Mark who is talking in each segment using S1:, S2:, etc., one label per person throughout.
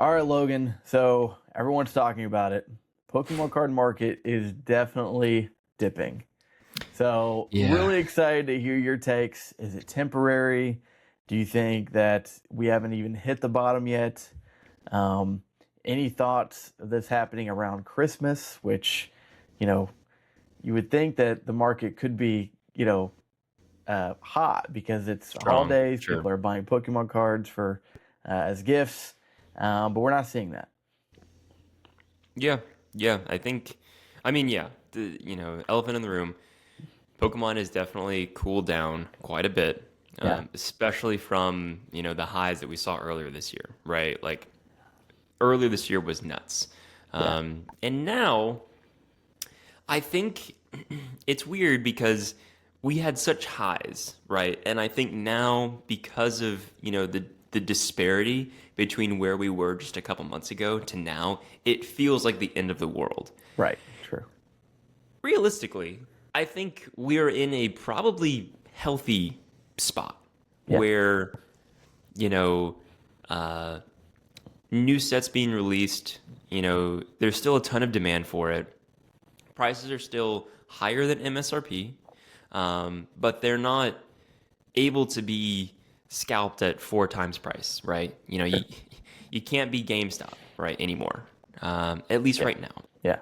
S1: All right, Logan. So everyone's talking about it. Pokemon card market is definitely dipping. So
S2: Yeah.
S1: really excited to hear your takes. Is it temporary? Do you think that we haven't even hit the bottom yet? Um, any thoughts of this happening around Christmas, which, you know, you would think that the market could be, hot because it's
S2: Strong.
S1: holidays.
S2: Sure.
S1: People are buying Pokemon cards for as gifts, but we're not seeing that.
S2: Yeah. Yeah. Yeah, elephant in the room. Pokemon has definitely cooled down quite a bit,
S1: Yeah,
S2: especially from, the highs that we saw earlier this year, right? Like earlier this year was nuts.
S1: yeah,
S2: And now I think it's weird because we had such highs, right? And I think now because of, the disparity between where we were just a couple months ago to now, it feels like the end of the world.
S1: right, true.
S2: Realistically, I think we're in a probably healthy spot
S1: Yeah,
S2: where, you know, uh, new sets being released, there's still a ton of demand for it. Prices are still higher than MSRP, but they're not able to be scalped at four times price, right?
S1: sure.
S2: You can't be GameStop, right, anymore, at least
S1: Yeah,
S2: right now.
S1: yeah,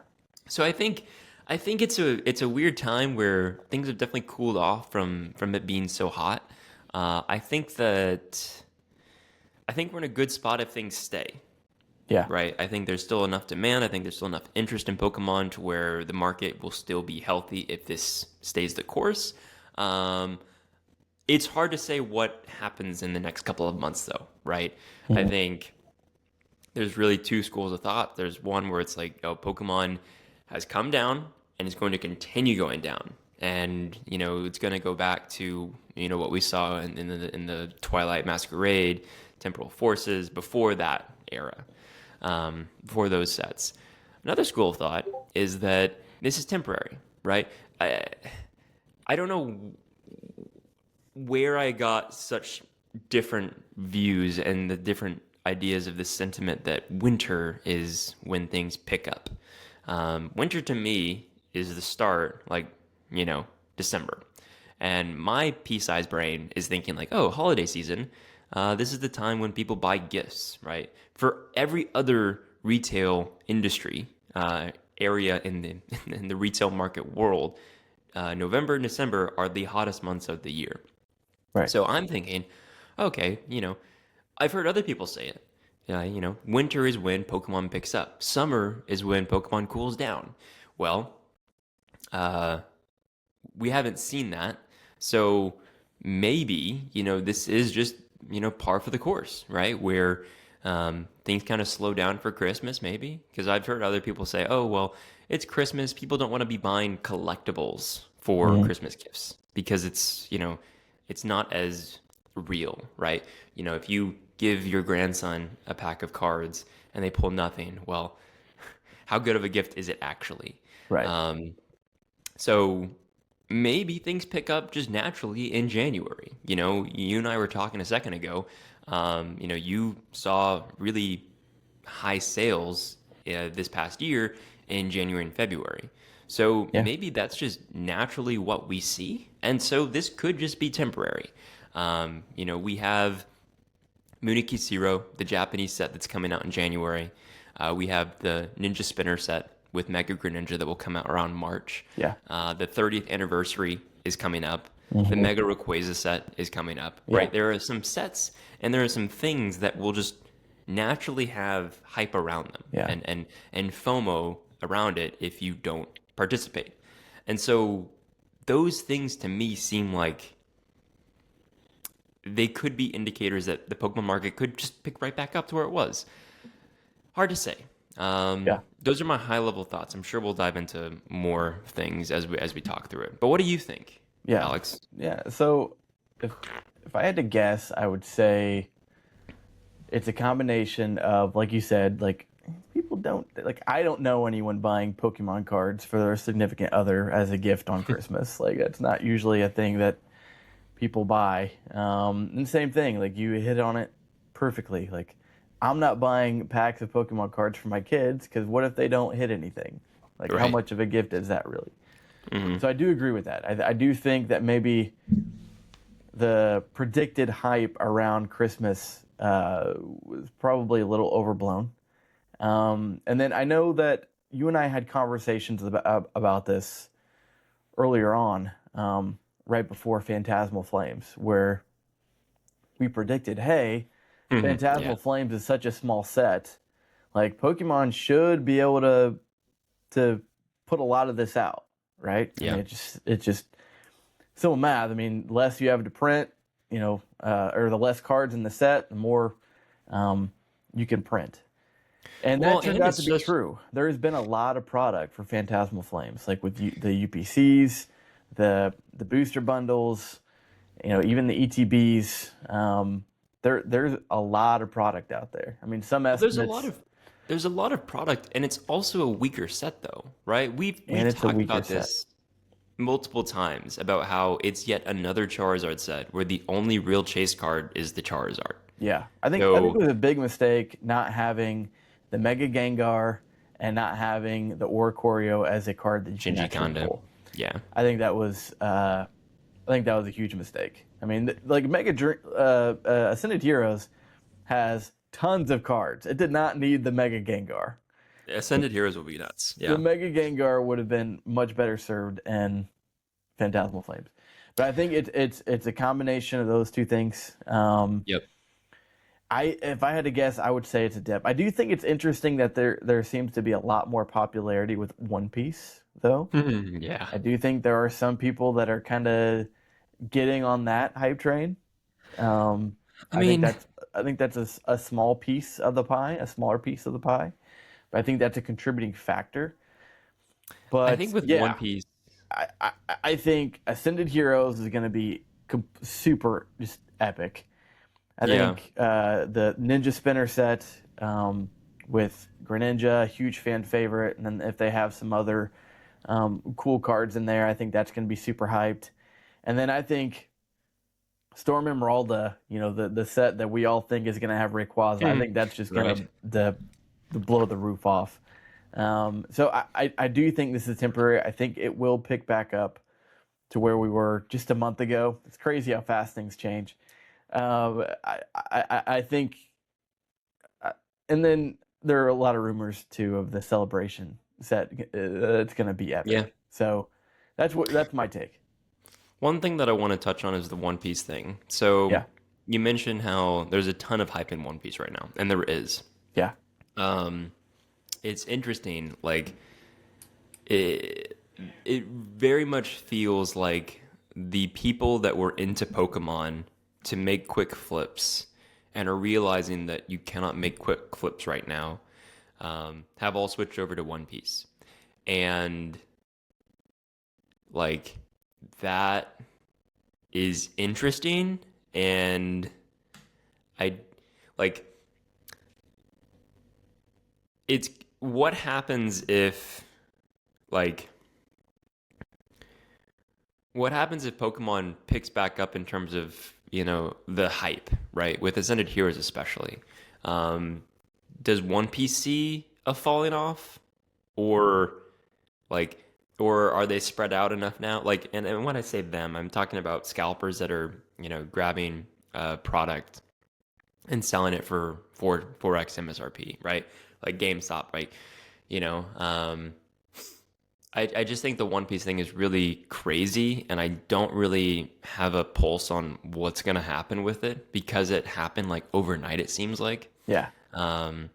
S2: So I think it's a weird time where things have definitely cooled off from it being so hot. I think we're in a good spot if things stay,
S1: yeah,
S2: right? I think there's still enough demand. I think there's still enough interest in Pokemon to where the market will still be healthy if this stays the course. Um, it's hard to say what happens in the next couple of months, though, right? I
S1: mhm,
S2: think there's really two schools of thought. There's one where it's like, oh, Pokemon has come down and is going to continue going down. And, it's going to go back to, what we saw in the Twilight Masquerade, Temporal Forces, before that era, before those sets. Another school of thought is that this is temporary, right? I, I don't know where I got such different views and the different ideas of this sentiment that winter is when things pick up. Winter to me is the start, like, December. And my pea-sized brain is thinking, like, oh, holiday season. This is the time when people buy gifts, right? For every other retail industry area in the in the retail market world, November and December are the hottest months of the year.
S1: right.
S2: So I'm thinking, okay, I've heard other people say it. Winter is when Pokemon picks up. Summer is when Pokemon cools down. Well, uh, we haven't seen that. So maybe, this is just, par for the course, right? Where things kind of slow down for Christmas, maybe. Because I've heard other people say, oh, well, it's Christmas. People don't want to be buying collectibles for
S1: Hmm.
S2: Christmas gifts because it's not as real, right? If you give your grandson a pack of cards and they pull nothing, well, how good of a gift is it actually?
S1: Right.
S2: Um, so maybe things pick up just naturally in January. You and I were talking a second ago. You saw really high sales this past year in January and February. So
S1: Yeah.
S2: maybe that's just naturally what we see. And so this could just be temporary. We have Munikisiro, the Japanese set that's coming out in January. We have the Ninja Spinner set with Mega Greninja that will come out around March.
S1: Yeah.
S2: The 30th anniversary is coming up. The
S1: Hmm.
S2: Mega Rayquaza set is coming up,
S1: Yeah.
S2: right? There are some sets and there are some things that will just naturally have hype around them
S1: Yeah.
S2: and FOMO around it if you don't participate. And so those things to me seem like they could be indicators that the Pokemon market could just pick right back up to where it was. Hard to say.
S1: Yeah.
S2: Those are my high level thoughts. I'm sure we'll dive into more things as we talk through it. But what do you think,
S1: Yeah.
S2: Alex?
S1: Yeah. So if if I had to guess, I would say it's a combination of, like you said, like people don't like I don't know anyone buying Pokemon cards for their significant other as a gift on Christmas. Like that's not usually a thing that people buy. And same thing, like you hit on it perfectly. Like I'm not buying packs of Pokemon cards for my kids because what if they don't hit anything? Like, how
S2: Right.
S1: much of a gift is that really?
S2: Hmm.
S1: So I do agree with that. I do think that maybe the predicted hype around Christmas was probably a little overblown. And then I know that you and I had conversations about this earlier on, right before Phantasmal Flames, where we predicted, hey,
S2: Hmm. Yeah.
S1: Phantasmal Flames is such a small set. Like Pokemon should be able to put a lot of this out, right? I
S2: Yeah.
S1: mean, it's just simple math. I mean, the less you have to print, or the less cards in the set, the more you can print. And
S2: Well,
S1: that turned
S2: and
S1: out
S2: it's
S1: to be
S2: just
S1: true. There has been a lot of product for Phantasmal Flames, like with the UPCs, the booster bundles, even the ETBs. There's a lot of product out there. I mean, some
S2: well,
S1: estimates,
S2: there's a lot of product, and it's also a weaker set though, right?
S1: and
S2: We've
S1: it's a
S2: talked
S1: weaker
S2: about
S1: set.
S2: this multiple times about how it's yet another Charizard set where the only real chase card is the Charizard.
S1: Yeah, I think it
S2: So
S1: was a big mistake not having the Mega Gengar and not having the Oricorio as a card that you can
S2: Shinji
S1: actually
S2: Kondo,
S1: pull.
S2: yeah,
S1: I think that was a huge mistake. I mean, like Ascended Heroes has tons of cards. It did not need the Mega Gengar.
S2: Ascended Heroes will be nuts.
S1: The
S2: Yeah,
S1: Mega Gengar would have been much better served in Phantasmal Flames. But I think it's a combination of those two things.
S2: yep,
S1: If I had to guess, I would say it's a dip. I do think it's interesting that there seems to be a lot more popularity with One Piece, though.
S2: yeah,
S1: I do think there are some people that are kind of getting on that hype train. Um,
S2: I
S1: I think
S2: mean,
S1: that's I think that's a small piece of the pie, a smaller piece of the pie. But I think that's a contributing factor.
S2: I
S1: But
S2: think with One
S1: yeah,
S2: Piece,
S1: I think Ascended Heroes is going to be super just epic. I
S2: yeah,
S1: think the Ninja Spinner set with Greninja, huge fan favorite, and then if they have some other cool cards in there, I think that's going to be super hyped. And then I think Storm Emeralda, the set that we all think is going to have Rayquaza, I think that's just going
S2: right,
S1: to blow the roof off. So I do think this is temporary. I think it will pick back up to where we were just a month ago. It's crazy how fast things change. I think, and then there are a lot of rumors too of the celebration set. It's going to be
S2: yeah.
S1: epic. So that's my take.
S2: One thing that I want to touch on is the One Piece thing. So
S1: Yeah,
S2: you mentioned how there's a ton of hype in One Piece right now, and there is.
S1: yeah,
S2: Um, it's interesting. Like it, it very much feels like the people that were into Pokemon to make quick flips and are realizing that you cannot make quick flips right now, have all switched over to One Piece, and like that is interesting, and I like it's what happens if like what happens if Pokemon picks back up in terms of, the hype, right? With Ascended Heroes especially. Um, does One Piece see a falling off? Or like or are they spread out enough now? Like and when I say them, I'm talking about scalpers that are, grabbing product and selling it for 4x MSRP, right? Like GameStop, right? You know, I just think the One Piece thing is really crazy, and I don't really have a pulse on what's gonna happen with it because it happened like overnight, it seems like.
S1: yeah.
S2: Um,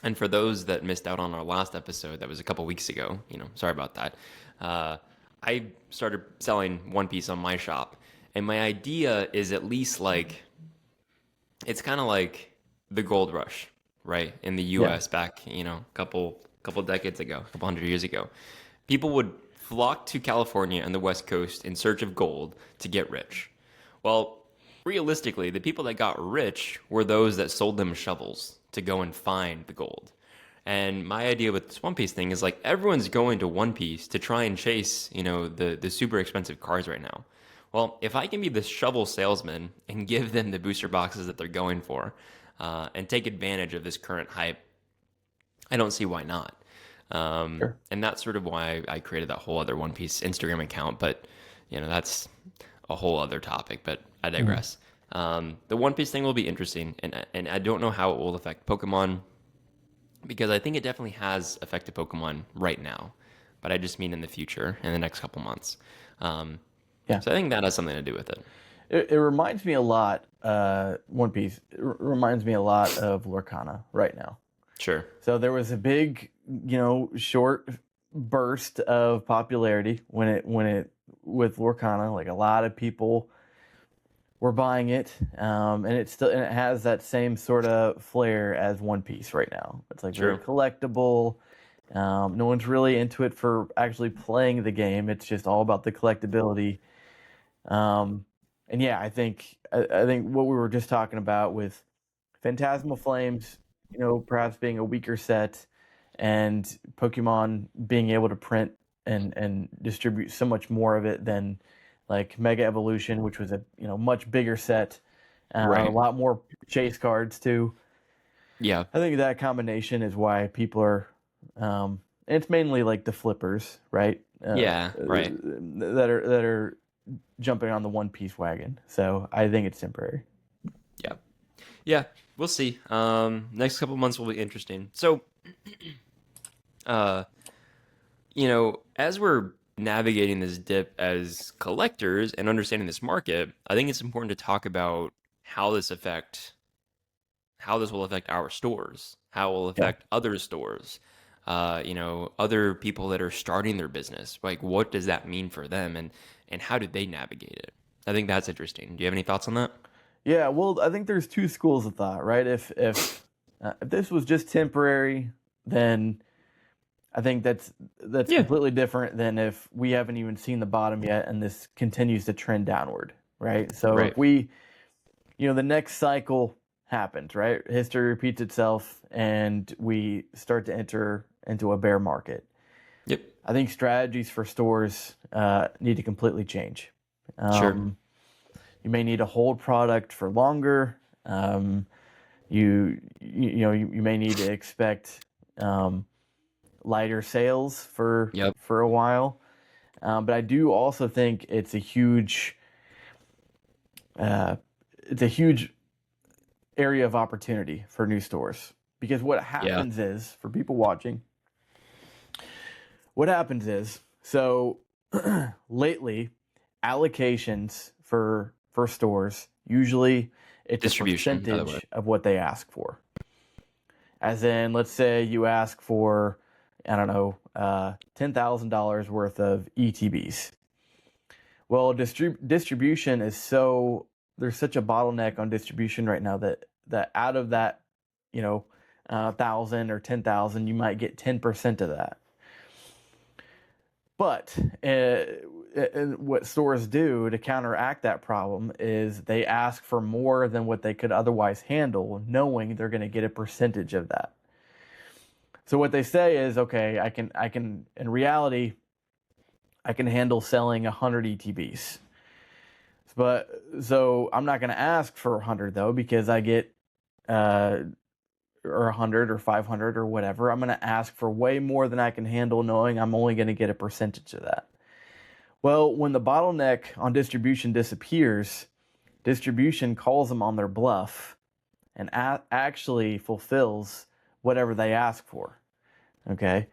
S2: and for those that missed out on our last episode, that was a couple weeks ago, sorry about that. Uh, I started selling One Piece on my shop, and my idea is at least like it's kind of like the gold rush, right? In the
S1: Yeah.
S2: US back, couple decades ago, a couple hundred years ago. People would flock to California and the West Coast in search of gold to get rich. Well, realistically, the people that got rich were those that sold them shovels to go and find the gold. And my idea with this One Piece thing is like everyone's going to One Piece to try and chase, the super expensive cars right now. Well, if I can be the shovel salesman and give them the booster boxes that they're going for, and take advantage of this current hype, I don't see why not.
S1: Sure.
S2: And that's sort of why I created that whole other One Piece Instagram account. But that's a whole other topic. But I
S1: Mhm.
S2: digress. The One Piece thing will be interesting, and I don't know how it will affect Pokemon because I think it definitely has affected Pokemon right now. But I just mean in the future, in the next couple months. Um,
S1: Yeah.
S2: so I think that has something to do with it.
S1: It reminds me a lot, One Piece, reminds me a lot of Lorcana right now.
S2: Sure.
S1: So there was a big, short burst of popularity when it with Lorcana. Like a lot of people were buying it, and it has that same sort of flair as One Piece right now. It's like very
S2: True.
S1: collectible. No one's really into it for actually playing the game. It's just all about the collectability. Um, and yeah, I think what we were just talking about with Phantasmal Flames, perhaps being a weaker set, and Pokemon being able to print and distribute so much more of it than like Mega Evolution, which was a much bigger set, a
S2: Right.
S1: lot more chase cards too.
S2: Yeah.
S1: I think that combination is why people are. And it's mainly like the flippers, right?
S2: Yeah. Right.
S1: That are jumping on the One Piece wagon. So I think it's temporary.
S2: Yeah. Yeah. We'll see. Next couple months will be interesting. So, uh, as we're navigating this dip as collectors and understanding this market, I think it's important to talk about how this will affect our stores, how it will
S1: Yeah.
S2: affect other stores, other people that are starting their business. Like, what does that mean for them, and how do they navigate it? I think that's interesting. Do you have any thoughts on that?
S1: Yeah, well, I think there's two schools of thought, right? If this was just temporary, then I think that's
S2: Yeah.
S1: completely different than if we haven't even seen the bottom yet and this continues to trend downward, right? So
S2: Right.
S1: if the next cycle happens, right? History repeats itself and we start to enter into a bear market.
S2: Yep.
S1: I think strategies for stores need to completely change.
S2: Sure.
S1: Um, you may need to hold product for longer. You may need to expect lighter sales
S2: Yep.
S1: for a while. But I do also think uh, it's a huge area of opportunity for new stores because what
S2: Yeah.
S1: happens is for people watching, what happens is so lately allocations for stores usually it's a
S2: Distribution, by the way.
S1: percentage of what they ask for. As in, let's say you ask for, I don't know, $10,000 worth of ETBs. Well, distribution is there's such a bottleneck on distribution right now that out of that, 1,000 or 10,000, you might get 10% of that. But what stores do to counteract that problem is they ask for more than what they could otherwise handle, knowing they're going to get a percentage of that. So what they say is, okay, I can in reality, I can handle selling 100 ETBs. But so I'm not going to ask for 100 though because I get or 100 or 500 or whatever. I'm going to ask for way more than I can handle, knowing I'm only going to get a percentage of that. Well, when the bottleneck on distribution disappears, distribution calls them on their bluff and actually fulfills whatever they ask for. Okay.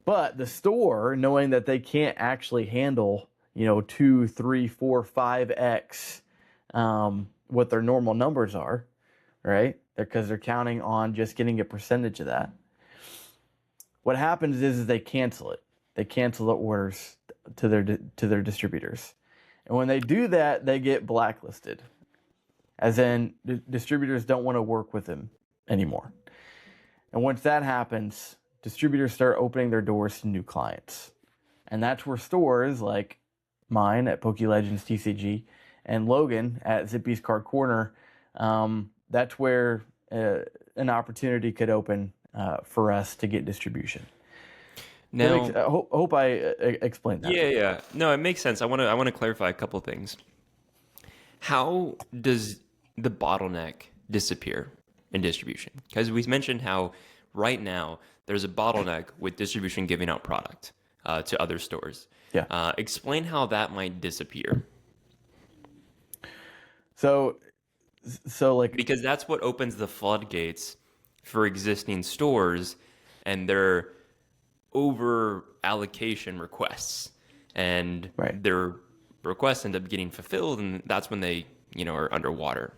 S1: But the store, knowing that they can't actually handle, 2, 3, 4, 5x what their normal numbers are, right? Because they're counting on just getting a percentage of that. What happens is they cancel it. They cancel the orders to their distributors, and when they do that, they get blacklisted. As in, distributors don't want to work with them anymore. And once that happens, distributors start opening their doors to new clients, and that's where stores like mine at Poke Legends TCG and Logan at Zippy's Card Corner, that's where an opportunity could open for us to get distribution.
S2: Now,
S1: I hope I explained that.
S2: yeah, yeah. No, it makes sense. I want to clarify a couple things. How does the bottleneck disappear? in distribution? Because we mentioned how right now there's a bottleneck with distribution giving out product to other stores.
S1: Yeah.
S2: Explain how that might disappear.
S1: So like,
S2: Because that's what opens the floodgates for existing stores and their over allocation requests. And
S1: right.
S2: their requests end up getting fulfilled, and that's when they, are underwater.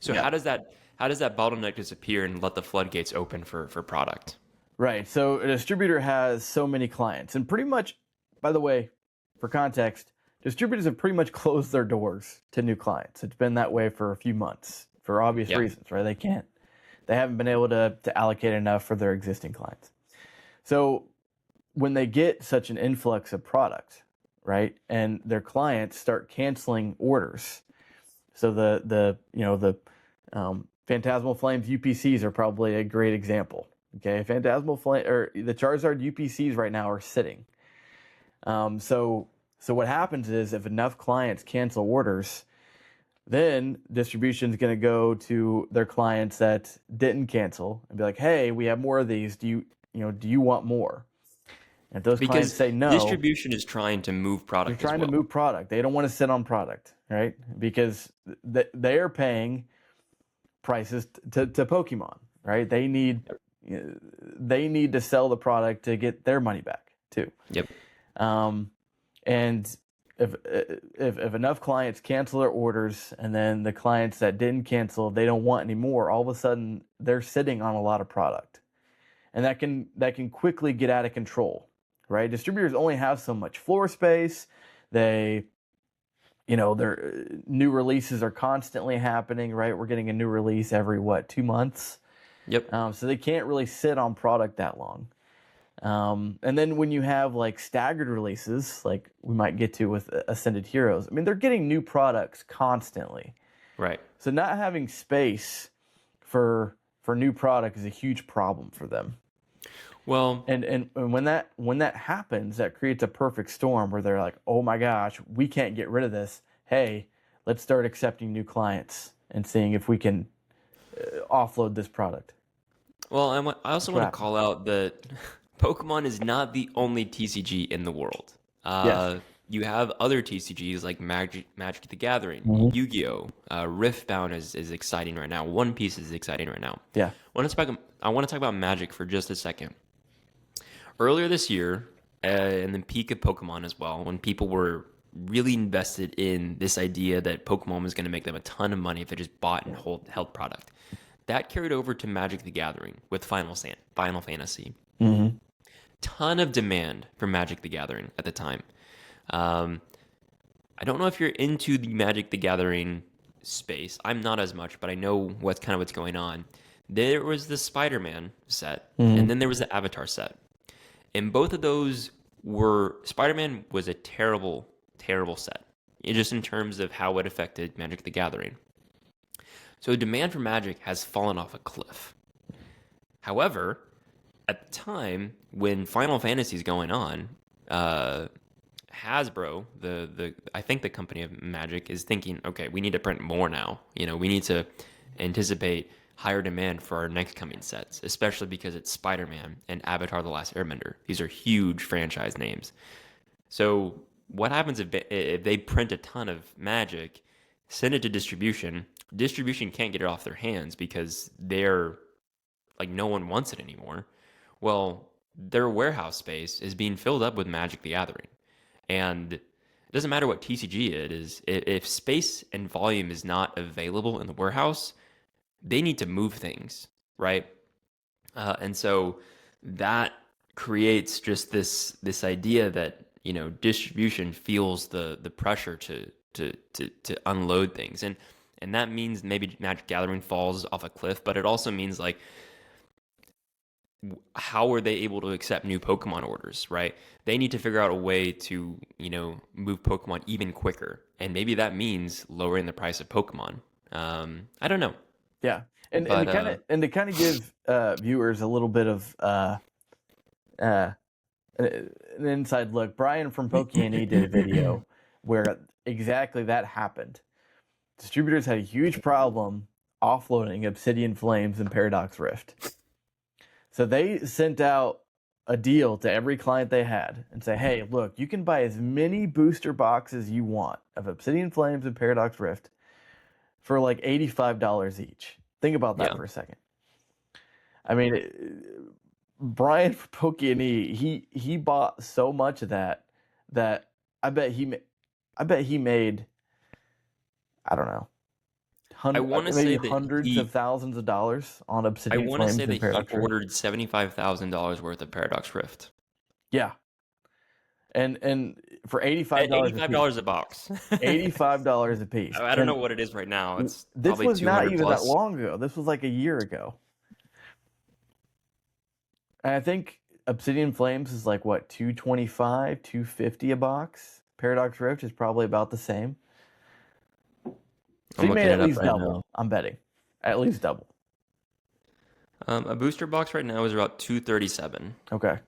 S2: So
S1: Yeah.
S2: how does that bottleneck disappear and let the floodgates open for product?
S1: Right. So a distributor has so many clients, and pretty much, by the way, for context, distributors have pretty much closed their doors to new clients. It's been that way for a few months for obvious
S2: Yeah.
S1: reasons, right? They haven't been able to allocate enough for their existing clients. So when they get such an influx of product, right, and their clients start canceling orders, so the Phantasmal Flames UPCs are probably a great example. Okay, Phantasmal Flame or the Charizard UPCs right now are sitting. So what happens is if enough clients cancel orders, then distribution is going to go to their clients that didn't cancel and be like, "Hey, we have more of these. Do you want more?" And if those clients
S2: Because
S1: say no,
S2: distribution is trying to move
S1: they're
S2: product as
S1: trying to
S2: well.
S1: move product. They don't want to sit on product, right? Because they are paying prices to Pokemon, right? They need to sell the product to get their money back too.
S2: Yep.
S1: And if enough clients cancel their orders, and then the clients that didn't cancel, they don't want any more, all of a sudden they're sitting on a lot of product, and that can quickly get out of control, right? Distributors only have so much floor space. Their new releases are constantly happening, right? We're getting a new release every 2 months.
S2: Yep.
S1: So they can't really sit on product that long. And then when you have like staggered releases, like we might get to with Ascended Heroes, I mean, they're getting new products constantly.
S2: Right.
S1: So not having space for new product is a huge problem for them.
S2: Well,
S1: And when that happens, that creates a perfect storm where they're like, "Oh my gosh, we can't get rid of this. Hey, let's start accepting new clients and seeing if we can offload this product."
S2: well, I also want to
S1: happens.
S2: call out that Pokemon is not the only TCG in the world.
S1: Yes.
S2: You have other TCGs like Magic the Gathering,
S1: Mhm.
S2: Yu-Gi-Oh, Riftbound is exciting right now. One Piece is exciting right now.
S1: Yeah.
S2: I want to talk about Magic for just a second. Earlier this year, in the peak of Pokemon as well, when people were really invested in this idea that Pokemon was going to make them a ton of money if they just bought and held product, that carried over to Magic the Gathering with Final Fantasy.
S1: Mm-hmm.
S2: Ton of demand for Magic the Gathering at the time. I don't know if you're into the Magic the Gathering space. I'm not as much, but I know what's going on. There was the Spider-Man set, and then there was the Avatar set. And both of those Spider-Man was a terrible, terrible set, just in terms of how it affected Magic the Gathering. So demand for Magic has fallen off a cliff. However, at the time when Final Fantasy is going on, Hasbro, I think the company of Magic, is thinking, okay, we need to print more now. We need to anticipate higher demand for our next coming sets, especially because it's Spider-Man and Avatar: The Last Airbender. These are huge franchise names. So what happens if they print a ton of Magic, send it to distribution? Distribution can't get it off their hands because they're like, no one wants it anymore. Well, their warehouse space is being filled up with Magic the Gathering. And it doesn't matter what TCG it is, if space and volume is not available in the warehouse, they need to move things, right? And so that creates just this idea that distribution feels the pressure to unload things, and that means maybe Magic Gathering falls off a cliff, but it also means like, how are they able to accept new Pokemon orders, right? They need to figure out a way to move Pokemon even quicker, and maybe that means lowering the price of Pokemon. I don't know.
S1: Yeah, and
S2: But
S1: to kind of give viewers a little bit of an inside look, Brian from Pokemon did a video where exactly that happened. Distributors had a huge problem offloading Obsidian Flames and Paradox Rift. So they sent out a deal to every client they had and say, hey, look, you can buy as many booster boxes you want of Obsidian Flames and Paradox Rift for like $85 each. Think about that for a second. I mean, Brian for Poke&E, he bought so much of that I bet he made, I don't know,
S2: I want to
S1: maybe
S2: say that
S1: hundreds of thousands of dollars on
S2: I
S1: Obsidian
S2: want to
S1: Flames
S2: say
S1: and
S2: that he
S1: Paradox Rift.
S2: ordered $75,000 worth of Paradox Rift.
S1: Yeah. And for $85
S2: $85 a box.
S1: $85 a piece.
S2: I don't know what it is right now. It's
S1: this
S2: probably
S1: was
S2: 200
S1: not even
S2: plus.
S1: that long ago. This was like a year ago. And I think Obsidian Flames is like what, $225, $250 a box. Paradox Rift is probably about the same. So he made at least double. I'm betting at least double.
S2: A booster box right now is about $237.
S1: Okay.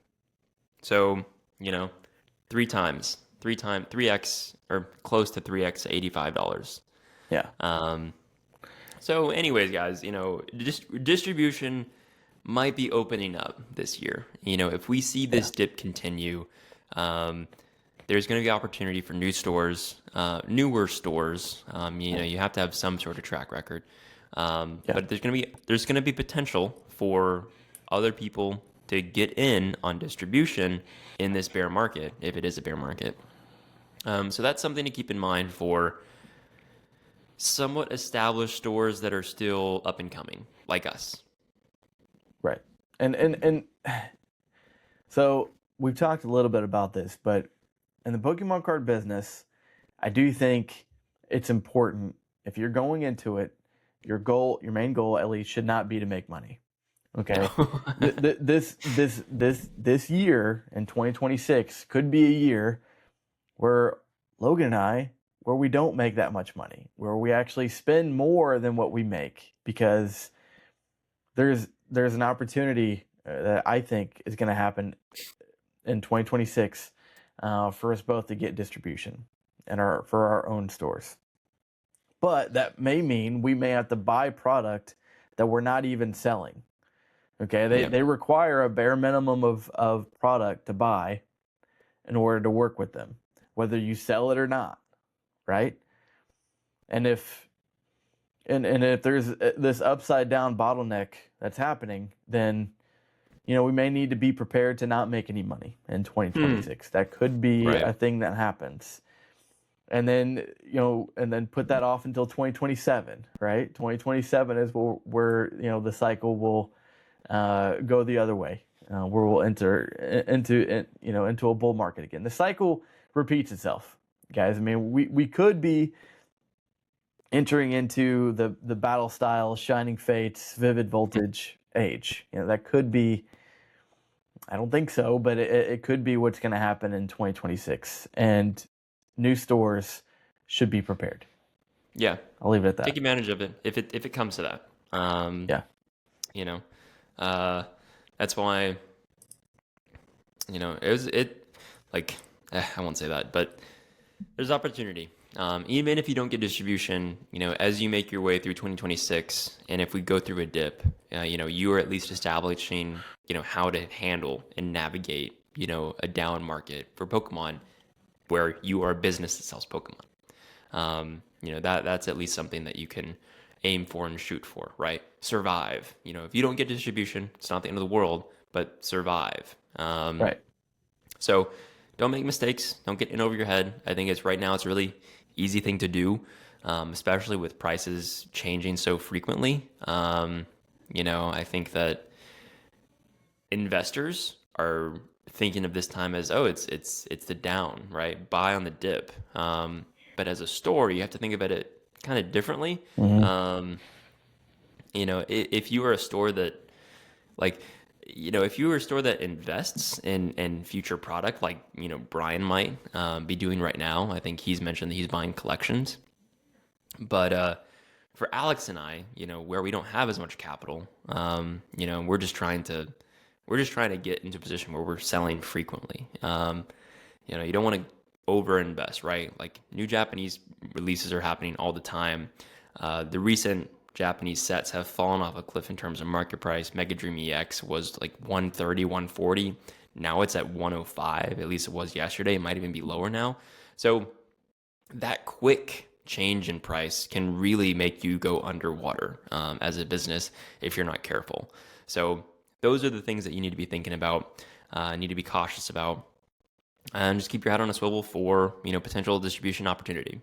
S2: So 3x or close to 3x, $85.
S1: Yeah.
S2: So anyways, guys, distribution might be opening up this year. If we see this dip continue, there's going to be opportunity for new stores, newer stores. You have to have some sort of track record. But there's going to be potential for other people to get in on distribution in this bear market, if it is a bear market. So that's something to keep in mind for somewhat established stores that are still up and coming, like us.
S1: Right. And so we've talked a little bit about this, but in the Pokemon card business, I do think it's important, if you're going into it, your main goal at least, should not be to make money. Okay. This year in 2026 could be a year where Logan and I, where we don't make that much money, where we actually spend more than what we make, because there's an opportunity that I think is going to happen in 2026 for us both to get distribution for our own stores. But that may mean we may have to buy product that we're not even selling. Okay, they require a bare minimum of product to buy in order to work with them, whether you sell it or not, right? And if there's this upside down bottleneck that's happening, then we may need to be prepared to not make any money in 2026. That could be a thing that happens. And then put that off until 2027, right? 2027 is where the cycle will go the other way, where we'll enter into a bull market again. The cycle repeats itself, guys. I mean, we could be entering into the battle style, Shining Fates, Vivid Voltage age. That could be. I don't think so, but it could be what's going to happen in 2026, and new stores should be prepared.
S2: Yeah,
S1: I'll leave it at that.
S2: Take advantage of it if it comes to that. That's why. I won't say that, but there's opportunity. Even if you don't get distribution, as you make your way through 2026, and if we go through a dip, you are at least establishing, how to handle and navigate, a down market for Pokemon, where you are a business that sells Pokemon. That's at least something that you can aim for and shoot for, right? Survive. If you don't get distribution, it's not the end of the world, but survive.
S1: Right.
S2: So don't make mistakes. Don't get in over your head. I think it's a really easy thing to do, especially with prices changing so frequently. I think that investors are thinking of this time as, it's the down, right? Buy on the dip. But as a store, you have to think about it kind of differently.
S1: Mm-hmm.
S2: If you are a store that if you were a store that invests in future product, like, Brian might be doing right now. I think he's mentioned that he's buying collections. But for Alex and I, where we don't have as much capital, we're just trying to get into a position where we're selling frequently. You don't want to overinvest, right? Like, new Japanese releases are happening all the time. The recent Japanese sets have fallen off a cliff in terms of market price. Mega Dream EX was like 130, 140. Now it's at 105. At least it was yesterday. It might even be lower now. So that quick change in price can really make you go underwater as a business if you're not careful. So those are the things that you need to be thinking about, need to be cautious about, and just keep your head on a swivel for, potential distribution opportunity.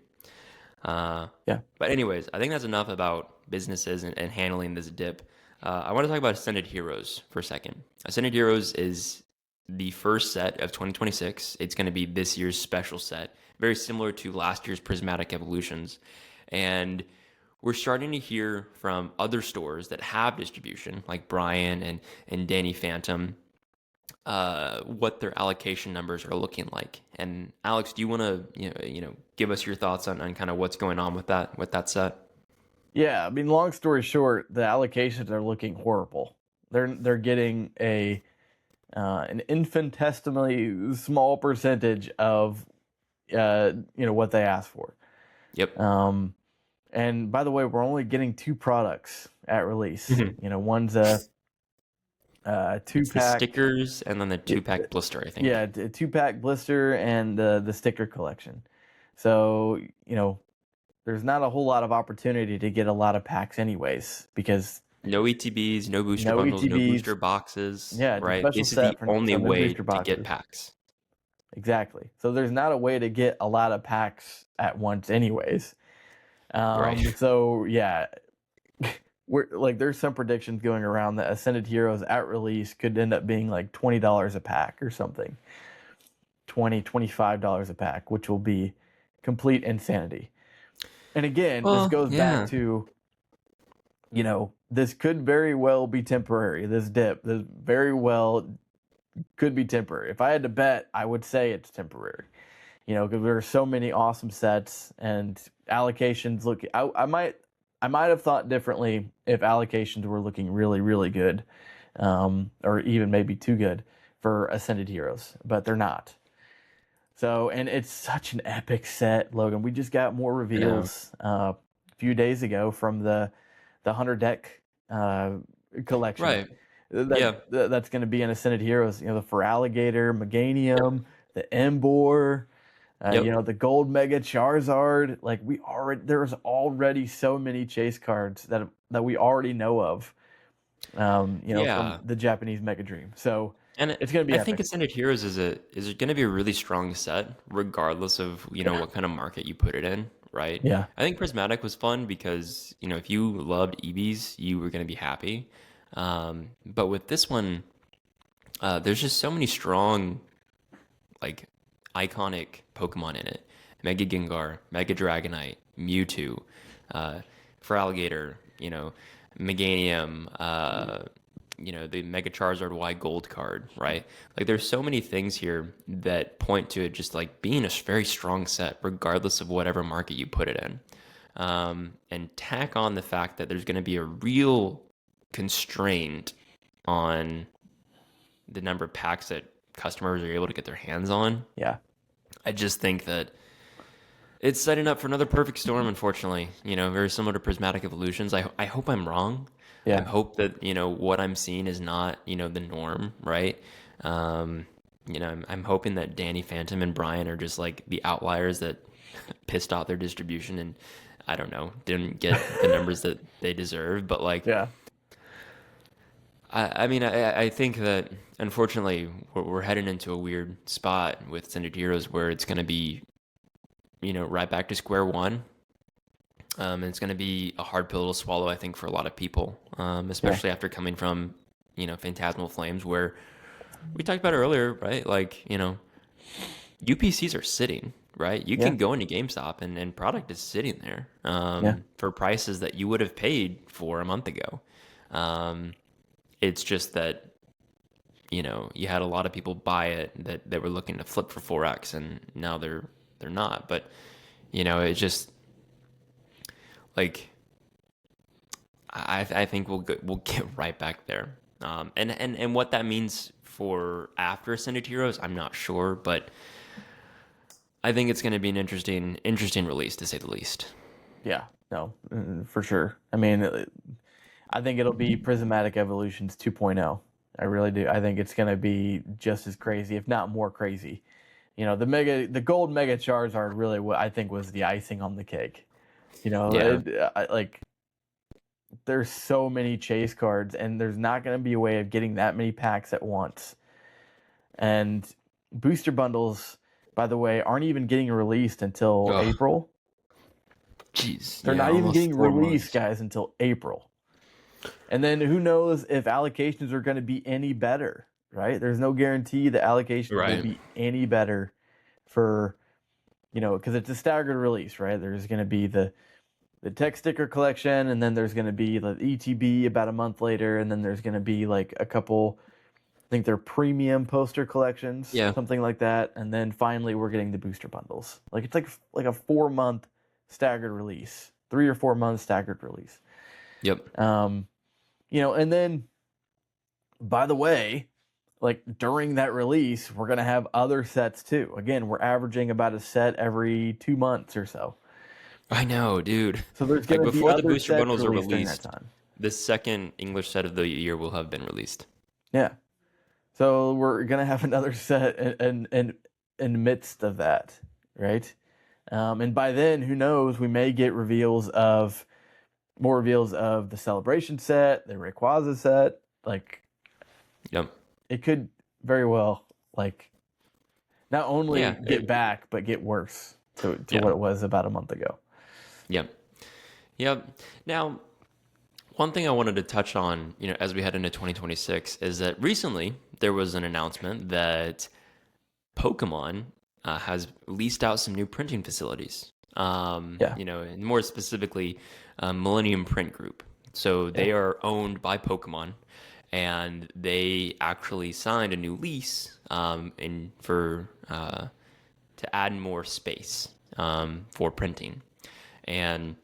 S1: Yeah.
S2: But anyways, I think that's enough about businesses and handling this dip. I want to talk about Ascended Heroes for a second. Ascended Heroes is the first set of 2026. It's going to be this year's special set, very similar to last year's Prismatic Evolutions. And we're starting to hear from other stores that have distribution, like Brian and Danny Phantom, what their allocation numbers are looking like. And Alex, do you want to give us your thoughts on kind of what's going on with that set?
S1: Yeah, I mean, long story short, the allocations are looking horrible. They're getting an infinitesimally small percentage of what they asked for.
S2: Yep.
S1: And by the way, we're only getting 2 products at release.
S2: Mhm.
S1: One's a
S2: It's the
S1: 2-pack.
S2: stickers and then the 2-pack blister, I think.
S1: Yeah, a 2-pack blister and the sticker collection. So there's not a whole lot of opportunity to get a lot of packs anyways, because
S2: No ETBs, no booster
S1: no
S2: bundles, no
S1: ETBs.
S2: booster boxes.
S1: Yeah, it's a
S2: Right.
S1: special
S2: This is the
S1: set for
S2: only
S1: no
S2: way
S1: booster
S2: to get
S1: boxes.
S2: packs.
S1: Exactly. So there's not a way to get a lot of packs at once anyways.
S2: Right.
S1: So yeah, we're like, there's some predictions going around that Ascended Heroes at release could end up being like $20 a pack or something. $25 a pack, which will be complete insanity. And again, this
S2: Well,
S1: goes
S2: yeah.
S1: back to, this could very well be temporary. This dip, this very well could be temporary. If I had to bet, I would say it's temporary. Because there are so many awesome sets and allocations. Look, I might have thought differently if allocations were looking really, really good, or even maybe too good for Ascended Heroes, but they're not. So, and it's such an epic set, Logan. We just got more reveals a few days ago from the 100 deck collection.
S2: Right.
S1: That's going to be in Ascended Heroes. The Feraligatr, Meganium, the Embor,
S2: Yep.
S1: the Gold Mega Charizard. Like, there's already so many chase cards that we already know of.
S2: Yeah.
S1: From the Japanese Mega Dream. So
S2: And
S1: it's going to be
S2: I
S1: epic.
S2: think Ascended Heroes is going to be a really strong set, regardless of what kind of market you put it in, right?
S1: Yeah.
S2: I think Prismatic was fun because if you loved EVs, you were going to be happy. But with this one, there's just so many strong, like, iconic Pokemon in it: Mega Gengar, Mega Dragonite, Mewtwo, Feraligatr, Meganium, the Mega Charizard Y Gold card, right? Like, there's so many things here that point to it just like being a very strong set, regardless of whatever market you put it in. And tack on the fact that there's going to be a real constraint on the number of packs that customers are able to get their hands on.
S1: Yeah.
S2: I just think that it's setting up for another perfect storm, unfortunately. Very similar to Prismatic Evolutions. I hope I'm wrong.
S1: Yeah.
S2: I hope that, what I'm seeing is not, the norm, right? I'm hoping that Danny Phantom and Brian are just like the outliers that pissed off their distribution and, I don't know, didn't get the numbers that they deserve. But like,
S1: Yeah.
S2: I think that unfortunately we're heading into a weird spot with Ascended Heroes where it's going to be, right back to square one. And it's going to be a hard pill to swallow, I think, for a lot of people, especially after coming from, Phantasmal Flames, where we talked about it earlier, right? Like, UPCs are sitting, right? You can go into GameStop and product is sitting there for prices that you would have paid for a month ago. It's just that, you had a lot of people buy it that were looking to flip for 4x, and now they're not. But, it's just like, I think we'll get right back there. And what that means for after Ascended Heroes, I'm not sure, but I think it's going to be an interesting release, to say the least.
S1: Yeah. No, for sure. I mean, I think it'll be Prismatic Evolutions 2.0. I really do. I think it's going to be just as crazy, if not more crazy. The gold mega Charizard really what I think was the icing on the cake.
S2: Yeah.
S1: Like there's so many chase cards, and there's not going to be a way of getting that many packs at once. And booster bundles, by the way, aren't even getting released until
S2: Oh,
S1: April.
S2: jeez.
S1: They're
S2: Yeah,
S1: not even
S2: almost
S1: getting
S2: four
S1: released,
S2: months.
S1: guys, until April. And then who knows if allocations are going to be any better, right? There's no guarantee that allocations will
S2: Right.
S1: be any better for, because it's a staggered release, right? There's going to be the tech sticker collection, and then there's going to be the ETB about a month later, and then there's going to be like a couple, I think they're premium poster collections,
S2: Yeah.
S1: something like that, and then finally we're getting the booster bundles. Like it's like a 4 month staggered release, 3 or 4 months staggered release.
S2: Yep.
S1: And then by the way, like during that release, we're gonna have other sets too. Again, we're averaging about a set every 2 months or so.
S2: I know, dude.
S1: So there's
S2: Like
S1: gonna be
S2: before the
S1: other
S2: booster
S1: sets
S2: bundles are
S1: released during that
S2: released,
S1: time.
S2: the second English set of the year will have been released.
S1: Yeah. So we're gonna have another set in the midst of that, right? And by then, who knows? We may get more reveals of the Celebration set, the Rayquaza set. Like
S2: Yep.
S1: it could very well like not only
S2: Yeah.
S1: get back but get worse to
S2: Yeah.
S1: what it was about a month ago.
S2: Yep. Yep. Now, one thing I wanted to touch on, as we head into 2026, is that recently there was an announcement that Pokemon has leased out some new printing facilities.
S1: Yeah.
S2: And more specifically, Millennium Print Group. So they are owned by Pokemon, and they actually signed a new lease to add more space for printing. And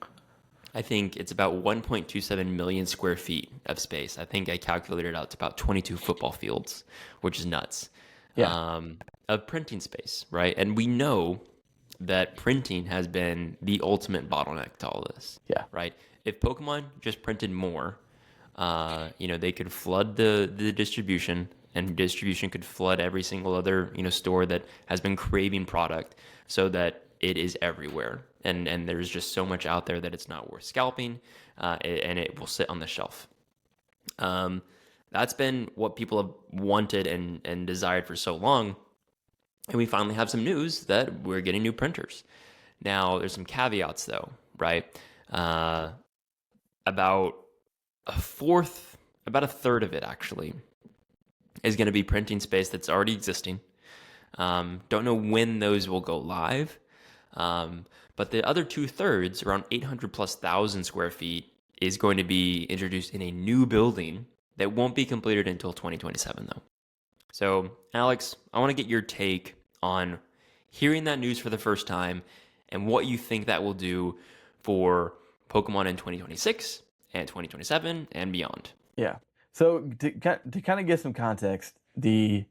S2: I think it's about 1.27 million square feet of space. I think I calculated it out to about 22 football fields, which is nuts.
S1: Yeah.
S2: Of printing space, right? And we know that printing has been the ultimate bottleneck to all this,
S1: Yeah.
S2: right? If Pokemon just printed more, they could flood the distribution, and distribution could flood every single other store that has been craving product, so that it is everywhere, and there's just so much out there that it's not worth scalping, and it will sit on the shelf. That's been what people have wanted and desired for so long, and we finally have some news that we're getting new printers. Now, there's some caveats though, right? About about a third of it actually is going to be printing space that's already existing. Don't know when those will go live. But the other 2/3, around 800 plus thousand square feet, is going to be introduced in a new building that won't be completed until 2027 though. So Alex, I want to get your take on hearing that news for the first time and what you think that will do for Pokemon in 2026 and 2027 and beyond.
S1: Yeah. So to kind of get some context, the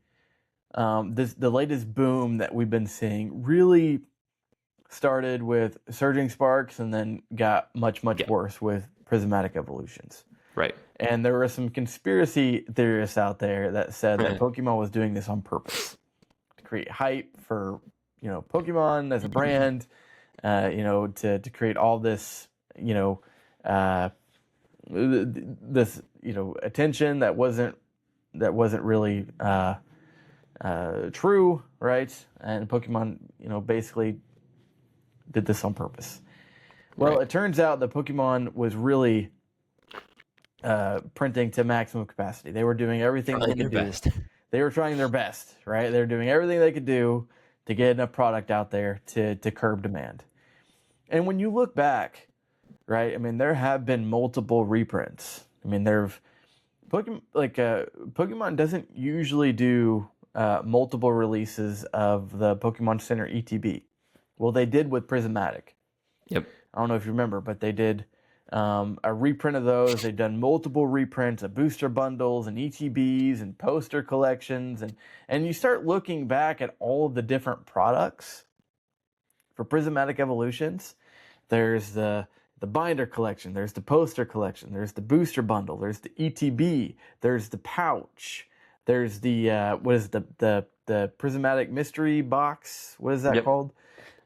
S1: latest boom that we've been seeing really started with Surging Sparks and then got much
S2: Yeah.
S1: worse with Prismatic Evolutions.
S2: Right.
S1: And there were some conspiracy theorists out there that said that Pokemon was doing this on purpose to create hype for Pokemon as a brand, to create all this this attention that wasn't really true, right? And Pokemon basically did this on purpose. Well,
S2: Right.
S1: it turns out that Pokemon was really printing to maximum capacity. They were doing everything they
S2: Trying
S1: could
S2: their
S1: do.
S2: best.
S1: They were trying their best, right? They were doing everything they could do to get enough product out there to curb demand. And when you look back, right? I mean, there have been multiple reprints. I mean, Pokemon doesn't usually do multiple releases of the Pokemon Center ETB. Well, they did with Prismatic.
S2: Yep.
S1: I don't know if you remember, but they did a reprint of those. They've done multiple reprints of booster bundles and ETBs and poster collections, and you start looking back at all of the different products for Prismatic Evolutions. There's the the binder collection, there's the poster collection, there's the booster bundle, there's the ETB, there's the pouch, there's the what is the prismatic mystery box? What is that
S2: Yep.
S1: called?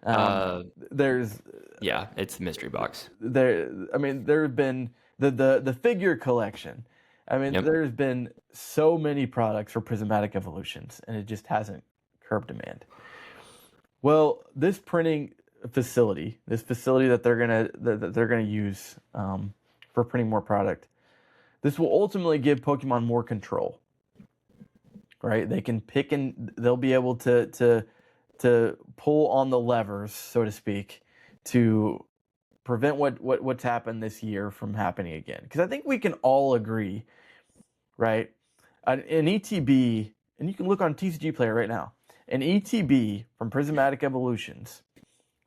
S2: Uh,
S1: There's
S2: yeah, it's the mystery box.
S1: there. I mean, there have been the figure collection. I mean,
S2: Yep.
S1: there's been so many products for prismatic evolutions, and it just hasn't curbed demand. Well, this printing facility, this facility that they're gonna use for printing more product, this will ultimately give Pokemon more control. Right? They can pick and they'll be able to pull on the levers, so to speak, to prevent what's happened this year from happening again. Because I think we can all agree, right? An ETB, and you can look on TCG Player right now, an ETB from Prismatic Evolutions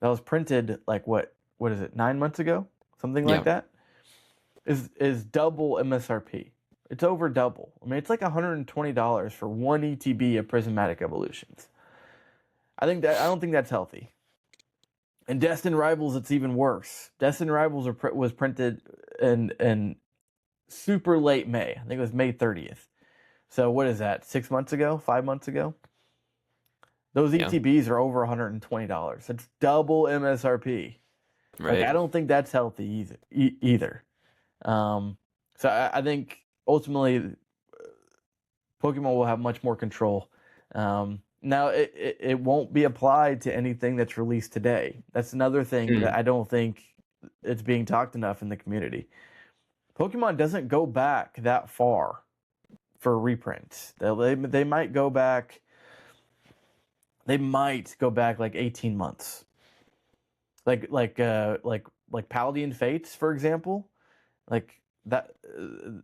S1: that was printed like what is it, 9 months ago, something like
S2: Yeah.
S1: that, is double MSRP. It's over double. I mean, it's like $120 for one ETB of Prismatic Evolutions. I don't think that's healthy. And Destined Rivals, it's even worse. Destined Rivals was printed in super late May. I think it was May 30th. So what is that? 6 months ago? 5 months ago? Those
S2: Yeah.
S1: ETBs are over $120. That's double MSRP.
S2: Right.
S1: Like, I don't think that's healthy either. So I think ultimately Pokemon will have much more control. Now it won't be applied to anything that's released today. That's another thing that I don't think it's being talked enough in the community. Pokemon doesn't go back that far for reprints. They might go back. They might go back like 18 months. Like Paladin Fates, for example. Like that,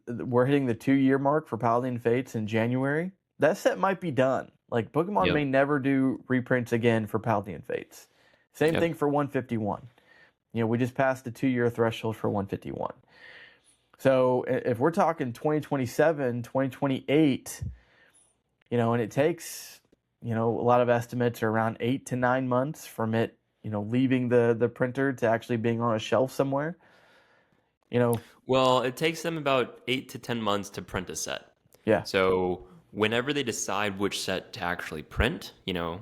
S1: we're hitting the 2-year mark for Paladin Fates in January. That set might be done. Like Pokemon may never do reprints again for Paladin Fates. Same thing for 151. You know, we just passed the 2-year threshold for 151. So if we're talking 2027, 2028, you know, and it takes, you know, a lot of estimates are around 8 to 9 months from it, you know, leaving the printer to actually being on a shelf somewhere. You know,
S2: Well, it takes them about 8 to 10 months to print a set.
S1: yeah.
S2: So whenever they decide which set to actually print, you know,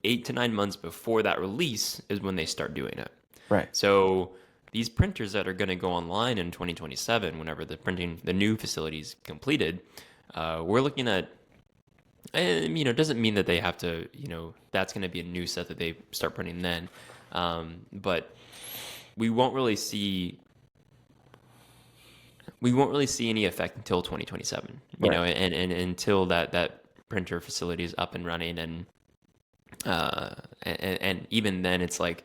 S2: 8 to 9 months before that release is when they start doing it.
S1: Right.
S2: So these printers that are going to go online in 2027, whenever the new facility is completed, we're looking at, and, you know, it doesn't mean that they have to, you know, that's going to be a new set that they start printing then. But we won't really see any effect until 2027, you know, and until that printer facility is up and running, and even then it's like,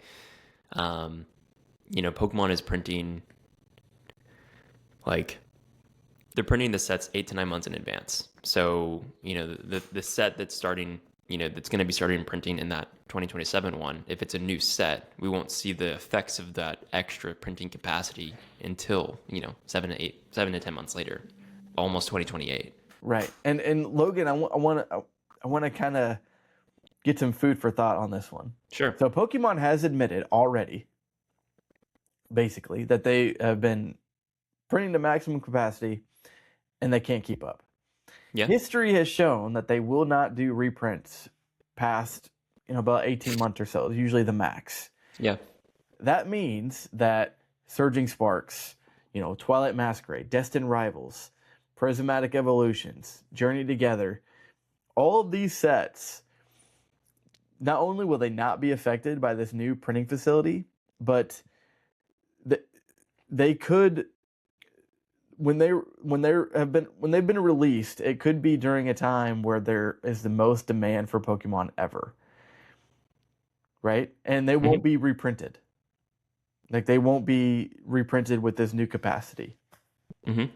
S2: you know, Pokemon is printing, like, they're printing the sets 8 to 9 months in advance. So, you know, the set that's starting, you know, that's going to be starting printing in that 2027 one, if it's a new set, we won't see the effects of that extra printing capacity until, you know, 7 to 10 months later, almost 2028.
S1: Right. And Logan, I want to kind of get some food for thought on this one.
S2: Sure.
S1: So Pokemon has admitted already, basically, that they have been printing to maximum capacity and they can't keep up.
S2: Yeah.
S1: History has shown that they will not do reprints past, you know, about 18 months or so, usually the max.
S2: Yeah.
S1: That means that Surging Sparks, you know, Twilight Masquerade, Destined Rivals, Prismatic Evolutions, Journey Together, all of these sets, not only will they not be affected by this new printing facility, but they could, when they've been released, it could be during a time where there is the most demand for Pokemon ever. Right? And they won't be reprinted. Like, they won't be reprinted with this new capacity.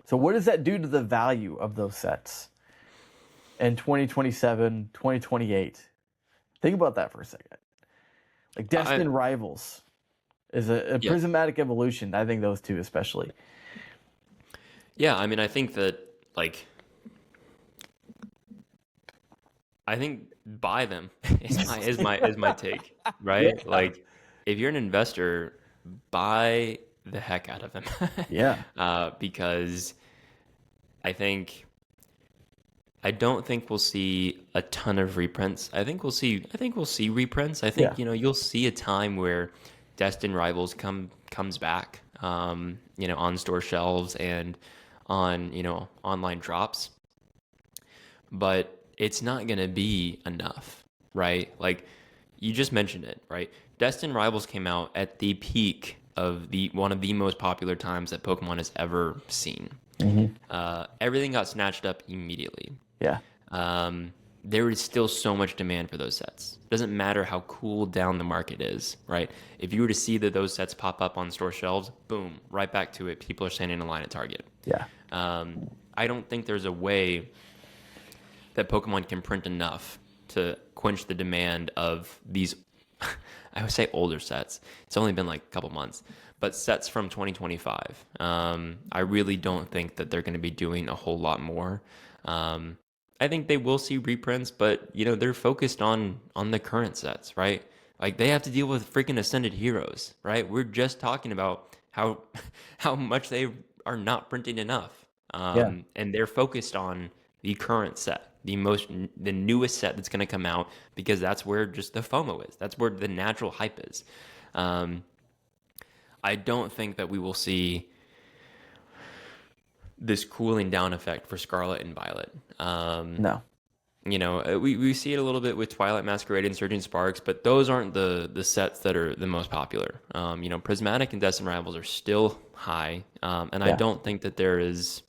S1: So what does that do to the value of those sets in 2027, 2028? Think about that for a second. Like, Destined Rivals is a Prismatic Evolution. I think those two especially.
S2: Yeah, I mean, I think that, like, I think buy them is my take, right?
S1: Yeah.
S2: Like, if you're an investor, buy the heck out of him.
S1: Yeah.
S2: Because I think I don't think we'll see a ton of reprints. I think we'll see reprints. I
S1: Yeah.
S2: think, you'll see a time where Destined Rivals comes back, on store shelves and on, online drops, but it's not going to be enough, right? Like you just mentioned it, right? Destined Rivals came out at the peak of the one of the most popular times that Pokemon has ever seen.
S1: Hmm.
S2: Everything got snatched up immediately.
S1: Yeah.
S2: There is still so much demand for those sets. It doesn't matter how cooled down the market is, right? If you were to see that those sets pop up on store shelves, boom, right back to it. People are standing in line at Target.
S1: Yeah.
S2: I don't think there's a way that Pokemon can print enough to quench the demand of these, I would say older sets. It's only been like a couple months, but sets from 2025. I really don't think that they're going to be doing a whole lot more. I think they will see reprints, but they're focused on the current sets, right? Like they have to deal with freaking Ascended Heroes, right? We're just talking about how how much they are not printing enough,
S1: Yeah.
S2: and they're focused on the current set, the newest set that's going to come out because that's where just the FOMO is. That's where the natural hype is. Um, I don't think that we will see this cooling down effect for Scarlet and Violet.
S1: No.
S2: We see it a little bit with Twilight Masquerade and Surging Sparks, but those aren't the sets that are the most popular. Prismatic and Destined Rivals are still high, and I
S1: Yeah.
S2: don't think that there is.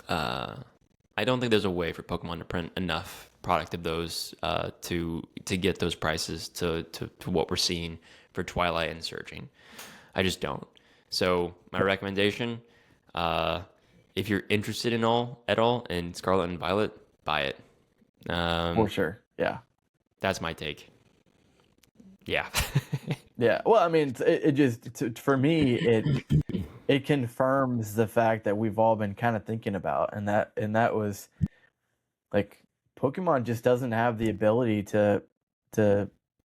S2: I don't think there's a way for Pokemon to print enough product of those to get those prices to what we're seeing for Twilight and Surging. I just don't. So my recommendation, if you're interested at all in Scarlet and Violet, buy it.
S1: For sure. Yeah.
S2: That's my take. Yeah.
S1: Yeah. Well, I mean, it just for me it confirms the fact that we've all been kind of thinking about, and that was like Pokemon just doesn't have the ability to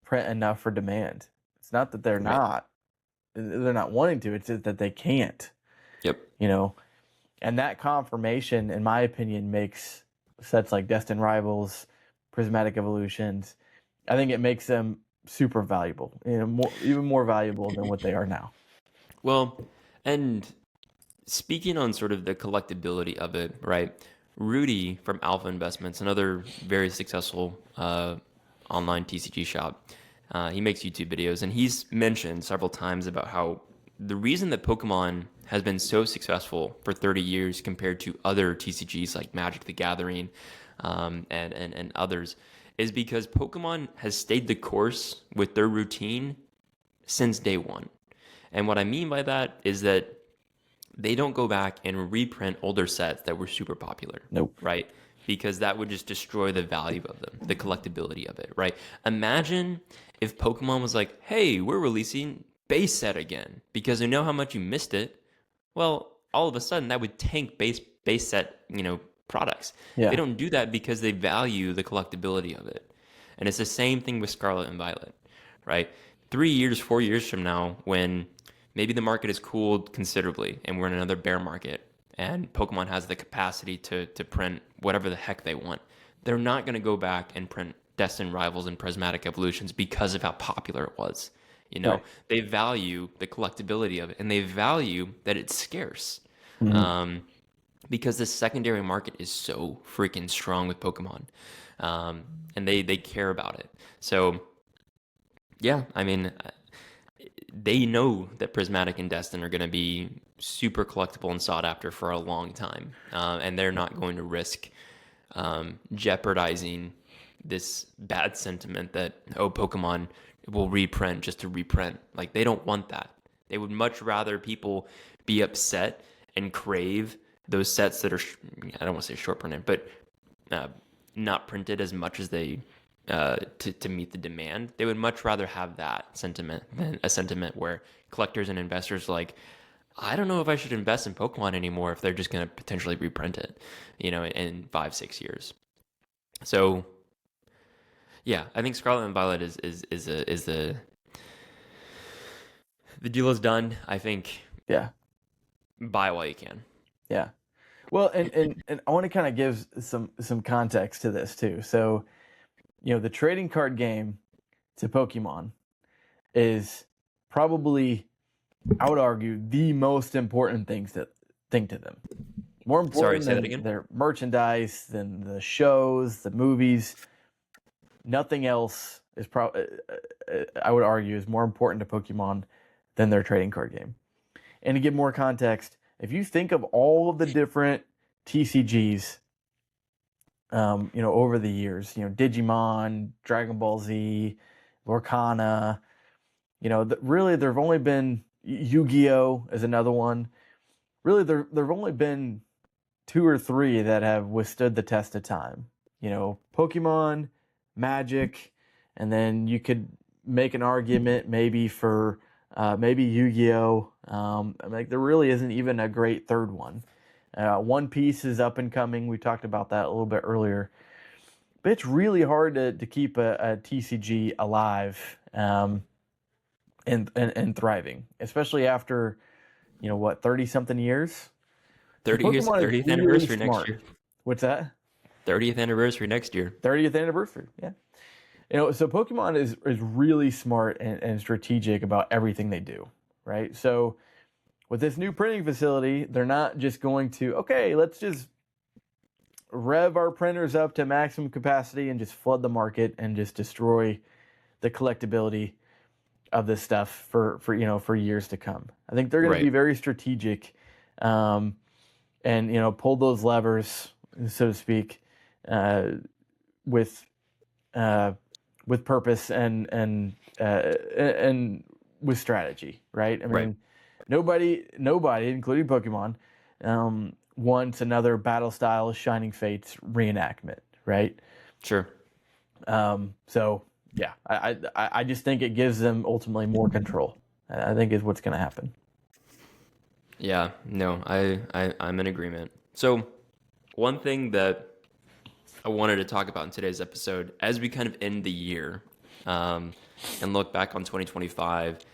S1: print enough for demand. It's not that
S2: Right.
S1: they're not wanting to. It's just that they can't.
S2: Yep.
S1: You know, and that confirmation, in my opinion, makes sets like Destined Rivals, Prismatic Evolutions. I think it makes them super valuable. Even more valuable than what they are now.
S2: Well, and speaking on sort of the collectability of it, right? Rudy from Alpha Investments, another very successful online TCG shop, he makes YouTube videos, and he's mentioned several times about how the reason that Pokemon has been so successful for 30 years compared to other TCGs like Magic the Gathering and others is because Pokemon has stayed the course with their routine since day one. And what I mean by that is that they don't go back and reprint older sets that were super popular,
S1: Nope.
S2: right? Because that would just destroy the value of them, the collectability of it, right? Imagine if Pokemon was like, hey, we're releasing base set again because we know how much you missed it. Well, all of a sudden that would tank base set, products. They
S1: Yeah.
S2: don't do that because they value the collectability of it. And it's the same thing with Scarlet and Violet, right? 3 years, 4 years from now, when maybe the market has cooled considerably and we're in another bear market and Pokemon has the capacity to print whatever the heck they want, they're not going to go back and print Destined Rivals and Prismatic Evolutions because of how popular it was.
S1: Right.
S2: They value the collectability of it and they value that it's scarce.
S1: Mhm.
S2: Because the secondary market is so freaking strong with Pokemon. And they care about it. So, yeah, I mean, they know that Prismatic and Destin are going to be super collectible and sought after for a long time. And they're not going to risk jeopardizing this bad sentiment that, oh, Pokemon will reprint just to reprint. Like, they don't want that. They would much rather people be upset and crave those sets that are, I don't want to say short printed, but not printed as much as they to meet the demand. They would much rather have that sentiment than a sentiment where collectors and investors are like, I don't know if I should invest in Pokemon anymore if they're just going to potentially reprint it, in 5-6 years. So, yeah, I think Scarlet and Violet is the deal is done. I think
S1: Yeah.
S2: buy while you can.
S1: Yeah. Well, and I want to kind of give some context to this too. So, the trading card game to Pokemon is probably, I would argue, the most important thing to them. More
S2: Sorry,
S1: important
S2: say that
S1: than
S2: again.
S1: their merchandise, than the shows, the movies. Nothing else is I would argue, is more important to Pokemon than their trading card game. And to give more context, if you think of all of the different TCGs, over the years, Digimon, Dragon Ball Z, Lorcana, really there've only been Yu-Gi-Oh! Is another one. Really, there've only been two or three that have withstood the test of time. Pokemon, Magic, and then you could make an argument maybe for maybe Yu-Gi-Oh! There really isn't even a great third one. One Piece is up and coming. We talked about that a little bit earlier. But it's really hard to keep a TCG alive and thriving, especially after, 30-something years? So
S2: 30 years,
S1: Pokemon is
S2: 30th
S1: really
S2: anniversary next
S1: smart.
S2: year.
S1: What's that?
S2: 30th anniversary next year.
S1: 30th anniversary, yeah. So Pokemon is really smart and strategic about everything they do, right? So with this new printing facility, they're not just going to, okay, let's just rev our printers up to maximum capacity and just flood the market and just destroy the collectability of this stuff for years to come. I think they're going to be
S2: Right.
S1: very strategic, and pull those levers, so to speak, with purpose and with strategy, right? I
S2: Right.
S1: mean, nobody, including Pokemon, wants another Battle Style Shining Fates reenactment, right?
S2: Sure.
S1: So yeah, I just think it gives them ultimately more control. I think is what's going to happen.
S2: Yeah, no, I'm in agreement. So, one thing that I wanted to talk about in today's episode, as we kind of end the year and look back on 2025,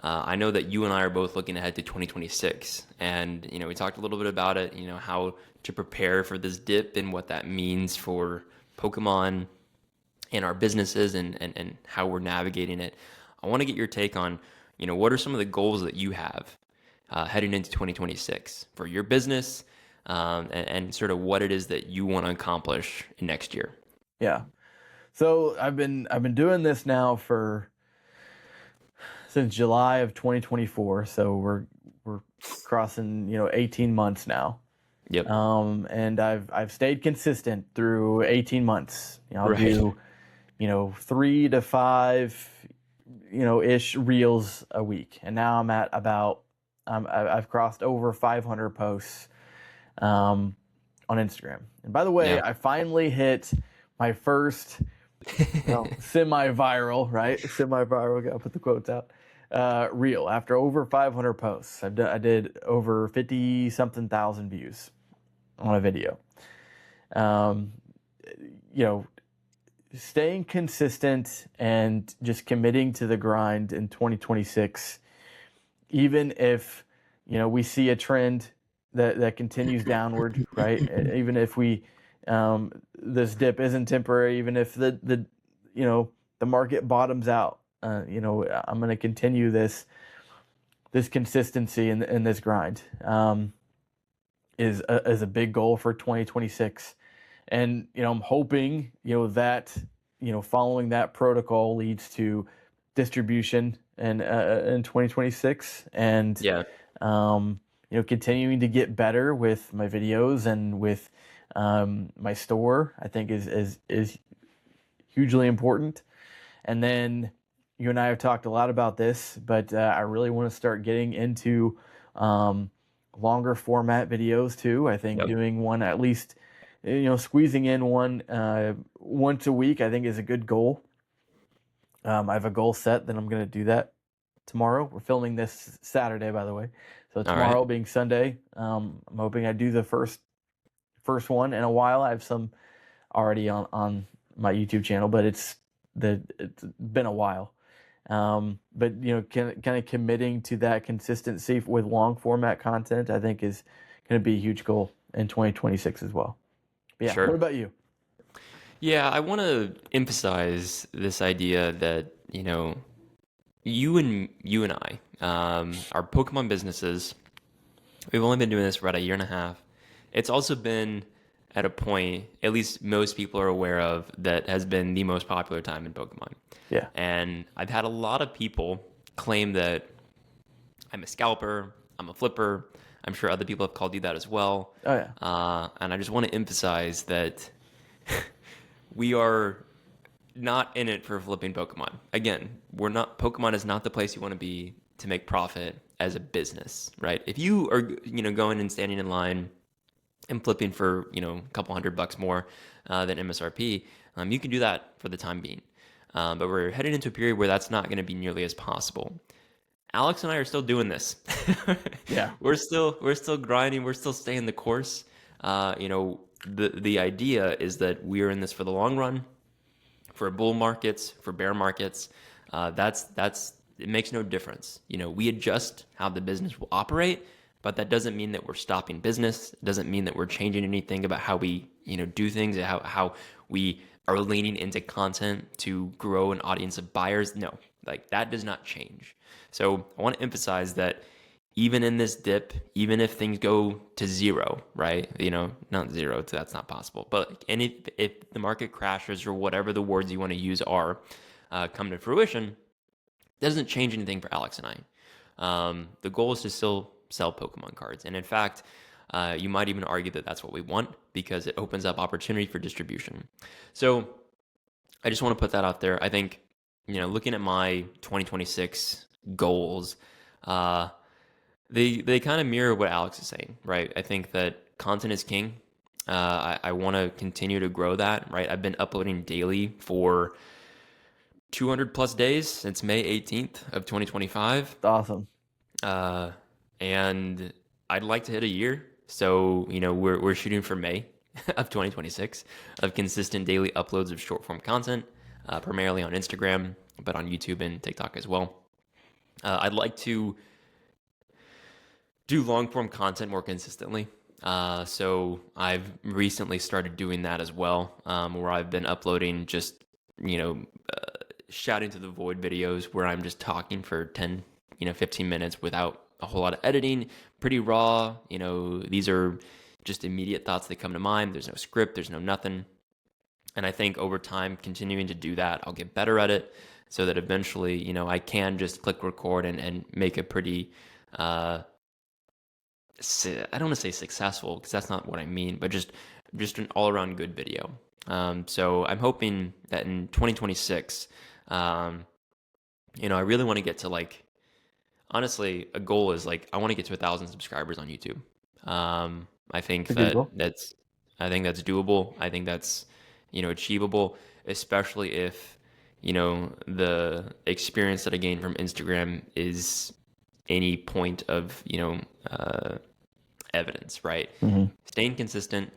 S2: I know that you and I are both looking ahead to 2026. And, we talked a little bit about it, how to prepare for this dip and what that means for Pokemon and our businesses and how we're navigating it. I want to get your take on, what are some of the goals that you have heading into 2026 for your business, and sort of what it is that you want to accomplish in next year.
S1: Yeah. So I've been doing this now since July of 2024. So we're crossing 18 months now.
S2: Yep.
S1: And I've stayed consistent through 18 months. I'll
S2: Right.
S1: do 3 to 5 ish reels a week, and now I'm at about I've crossed over 500 posts on Instagram. And by the way,
S2: Yeah.
S1: I finally hit my first semi-viral, right? Semi-viral, gotta put the quotes out. Reel after over 500 posts. I did over 50-something thousand views on a video. Staying consistent and just committing to the grind in 2026, even if we see a trend that continues downward, right? Even if this dip isn't temporary, even if the market bottoms out, I'm going to continue this consistency and this grind. Is a big goal for 2026. And, I'm hoping, that, following that protocol leads to distribution in 2026 and,
S2: Yeah.
S1: Continuing to get better with my videos and with my store, I think is hugely important. And then you and I have talked a lot about this, but I really want to start getting into longer format videos too. I think doing one at least, squeezing in one once a week, I think is a good goal. I have a goal set that I'm going to do that tomorrow. We're filming this Saturday, by the way. So tomorrow being Sunday, I'm hoping I do the first one in a while. I have some already on my YouTube channel, but it's been a while. But kind of committing to that consistency with long format content, I think, is going to be a huge goal in 2026 as well. But yeah, what
S2: Sure.
S1: about you?
S2: Yeah, I want to emphasize this idea that, you and I, our Pokemon businesses, we've only been doing this for about a year and a half. It's also been at a point, at least most people are aware of, that has been the most popular time in Pokemon.
S1: Yeah.
S2: And I've had a lot of people claim that I'm a scalper, I'm a flipper. I'm sure other people have called you that as well.
S1: Oh yeah.
S2: And I just want to emphasize that we are not in it for flipping Pokemon. Again, we're not. Pokemon is not the place you want to be to make profit as a business, right? If you are, going and standing in line and flipping for, a couple $100 more than MSRP, you can do that for the time being. But we're heading into a period where that's not going to be nearly as possible. Alex and I are still doing this.
S1: Yeah.
S2: We're still grinding. We're still staying the course. The idea is that we are in this for the long run, for bull markets, for bear markets. That's it makes no difference. We adjust how the business will operate, but that doesn't mean that we're stopping business. It doesn't mean that we're changing anything about how we do things, how we are leaning into content to grow an audience of buyers. No, like that does not change. So I want to emphasize that even in this dip, even if things go to zero, right? Not zero, that's not possible. But and if the market crashes or whatever the words you want to use are come to fruition, it doesn't change anything for Alex and I. The goal is to still sell Pokemon cards, and in fact, you might even argue that that's what we want because it opens up opportunity for distribution. So I just want to put that out there. I think looking at my 2026 goals. They kind of mirror what Alex is saying, right? I think that content is king. I want to continue to grow that, right? I've been uploading daily for 200 plus days since May 18th of 2025.
S1: It's awesome.
S2: And I'd like to hit a year. So, we're shooting for May of 2026 of consistent daily uploads of short form content, primarily on Instagram, but on YouTube and TikTok as well. I'd like to do long form content more consistently. So I've recently started doing that as well, where I've been uploading just, shouting to the void videos where I'm just talking for 10, 15 minutes without a whole lot of editing, pretty raw. These are just immediate thoughts that come to mind. There's no script, there's no nothing. And I think over time, continuing to do that, I'll get better at it so that eventually, I can just click record and make a pretty, I don't want to say successful because that's not what I mean, but just an all around good video. So I'm hoping that in 2026, I really want to get to honestly, a goal is I want to get to 1,000 subscribers on YouTube. I think that's doable. I think that's, achievable, especially if, the experience that I gained from Instagram is any point of, evidence, right?
S1: Mm-hmm.
S2: Staying consistent,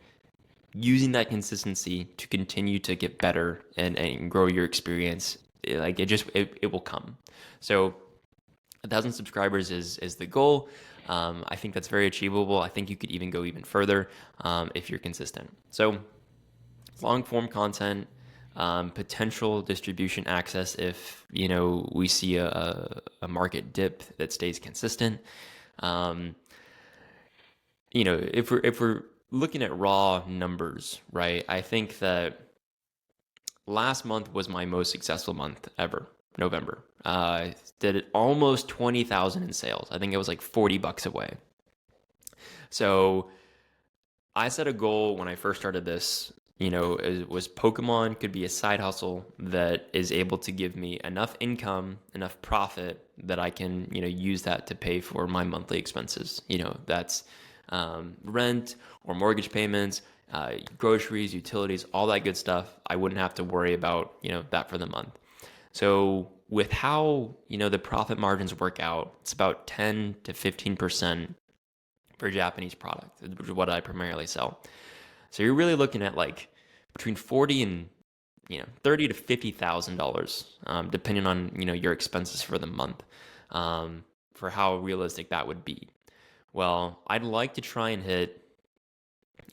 S2: using that consistency to continue to get better and grow your experience. It will come. So 1,000 subscribers is the goal. I think that's very achievable. I think you could even go even further if you're consistent. So long form content, potential distribution access if we see a market dip that stays consistent. If we're looking at raw numbers, right? I think that last month was my most successful month ever. November. I did it almost 20,000 in sales. I think it was like $40 away. So I set a goal when I first started this, it was Pokemon could be a side hustle that is able to give me enough income, enough profit that I can, use that to pay for my monthly expenses. That's rent or mortgage payments, groceries, utilities, all that good stuff. I wouldn't have to worry about, that for the month. So with how, the profit margins work out, it's about 10 to 15% for Japanese product, which is what I primarily sell. So you're really looking at between 40 and $30,000 to $50,000, depending on your expenses for the month, for how realistic that would be. Well, I'd like to try and hit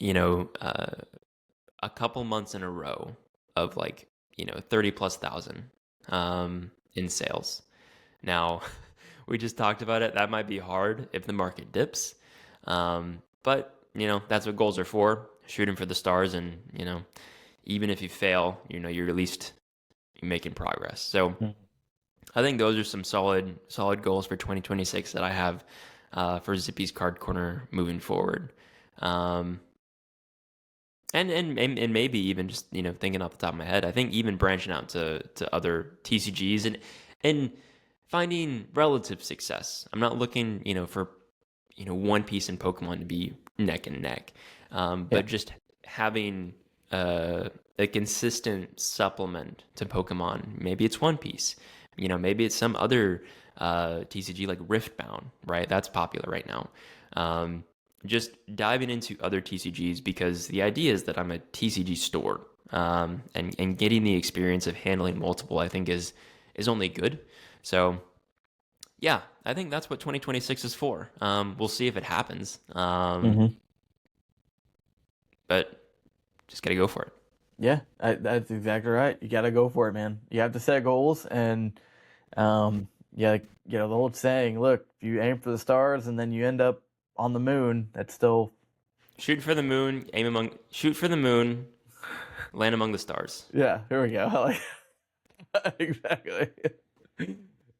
S2: a couple months in a row of 30 plus thousand in sales. Now, we just talked about it. That might be hard if the market dips. But that's what goals are for, shooting for the stars. And, even if you fail, you're at least making progress. So I think those are some solid goals for 2026 that I have for Zippy's Card Corner moving forward. And maybe even just thinking off the top of my head, I think even branching out to other TCGs and finding relative success. I'm not looking for one piece in Pokemon to be neck and neck, but just having a consistent supplement to Pokemon. Maybe it's One Piece, maybe it's some other TCG like Riftbound, right? That's popular right now. Just diving into other TCGs, because the idea is that I'm a TCG store, and getting the experience of handling multiple, I think is only good. So yeah, I think that's what 2026 is for. We'll see if it happens. But just got to go for it.
S1: Yeah, that's exactly right. You got to go for it, man. You have to set goals, and yeah, the old saying, look, if you aim for the stars and then you end up on the moon, that's still
S2: shoot for the moon, shoot for the moon, land among the stars.
S1: Yeah, here we go. I like exactly.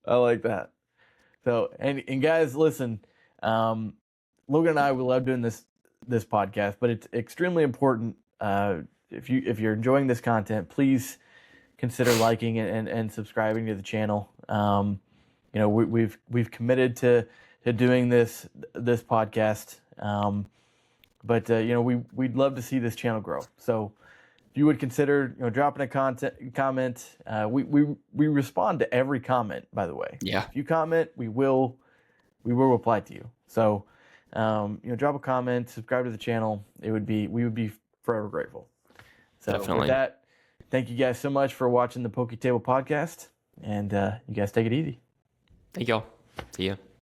S1: I like that. So, and guys, listen, Logan and I, we love doing this podcast, but it's extremely important. If you're enjoying this content, please consider liking and subscribing to the channel. We've committed to doing this podcast, but we'd love to see this channel grow. So if you would consider dropping a comment, we respond to every comment, by the way.
S2: Yeah.
S1: If you comment, we will reply to you. So drop a comment, subscribe to the channel. We would be forever grateful. So
S2: Definitely.
S1: With that, thank you guys so much for watching the Poke Table podcast, and you guys take it easy.
S2: Thank y'all. See ya.